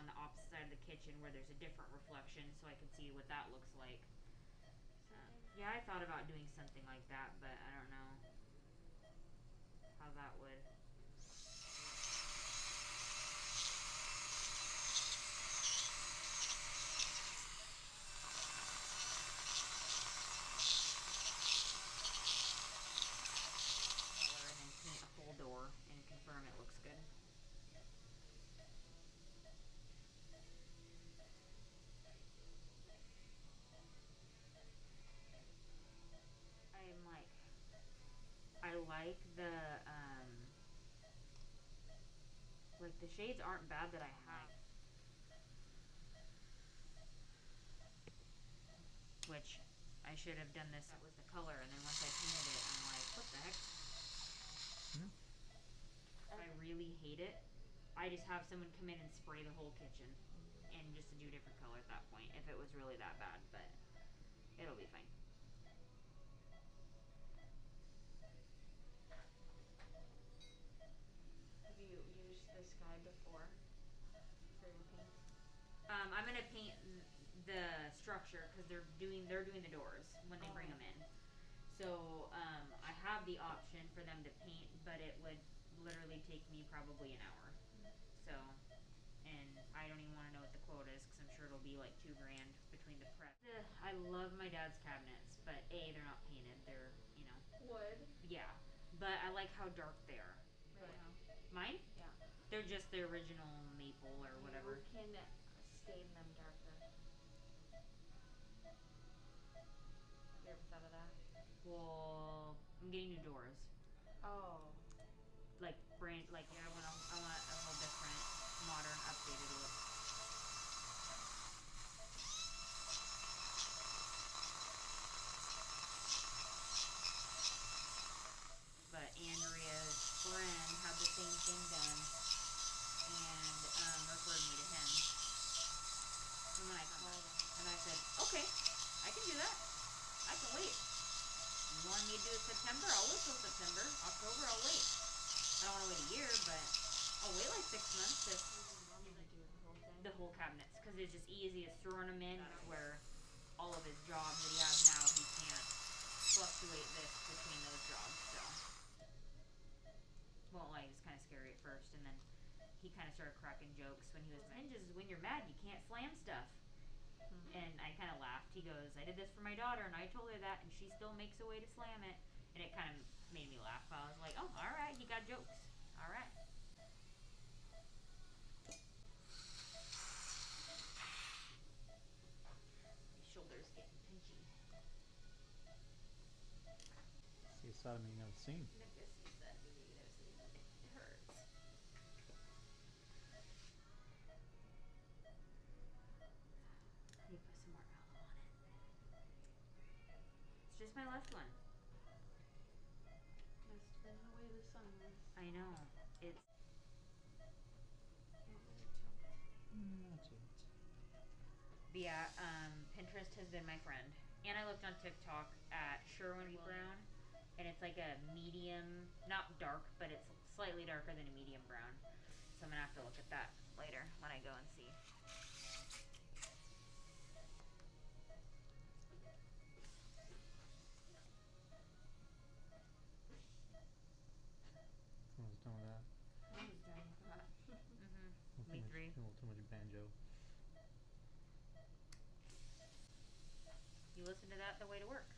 on the opposite side of the kitchen where there's a different reflection so I can see what that looks like. So, yeah, I thought about doing something like that, but I don't know how that would. Color and then paint a full door and confirm it looks good. I like the shades aren't bad that I have. Which I should have done this. That was the color, and then once I painted it, I'm like, what the heck? If I really hate it, I just have someone come in and spray the whole kitchen, and just to do a different color at that point. If it was really that bad, but it'll be fine. Have you used this guy before for your paint? I'm gonna paint the structure because they're doing the doors when they bring them in. So I have the option for them to paint, but it would literally take me probably an hour. So, and I don't even want to know what the quote is because I'm sure it'll be like $2,000 between the prep. I love my dad's cabinets, but A, they're not painted. They're, Wood? Yeah, but I like how dark they are. Right now. Mine? Yeah. They're just the original maple or whatever. You can stain them darker. Have you ever thought of that? Well, I'm getting new doors. Oh. I want a whole different, modern, updated look. But Andrea's friend had the same thing done and referred me to him. And when I called him, and I said, okay, I can do that. I can wait. You want me to do it September? I'll wait till September. October, I'll wait. I don't want to wait a year, but I'll wait like 6 months to Do the whole thing? the whole cabinets because it's just easy as throwing them in. Where all of his jobs that he has now, he can't fluctuate this between those jobs. So, well, like, it's kind of scary at first, and then he kind of started cracking jokes when he was hinges. When you're mad, you can't slam stuff. And I kind of laughed. He goes, I did this for my daughter, and I told her that, and she still makes a way to slam it. And it kind of made me laugh. I was like, oh, all right, you got jokes. All right. My shoulder's getting pinchy. See a side of me you've never seen. It hurts. You put some more aloe on it. It's just my left one. Must have been the way the sun was. I know. It's. Not yet. But yeah, Pinterest has been my friend. And I looked on TikTok at Sherwin Brown, and it's like a medium, not dark, but it's slightly darker than a medium brown. So I'm gonna have to look at that later when I go and see. Someone's done with that. I was done with that. Me three. A little too much banjo. You listen to that the way to work.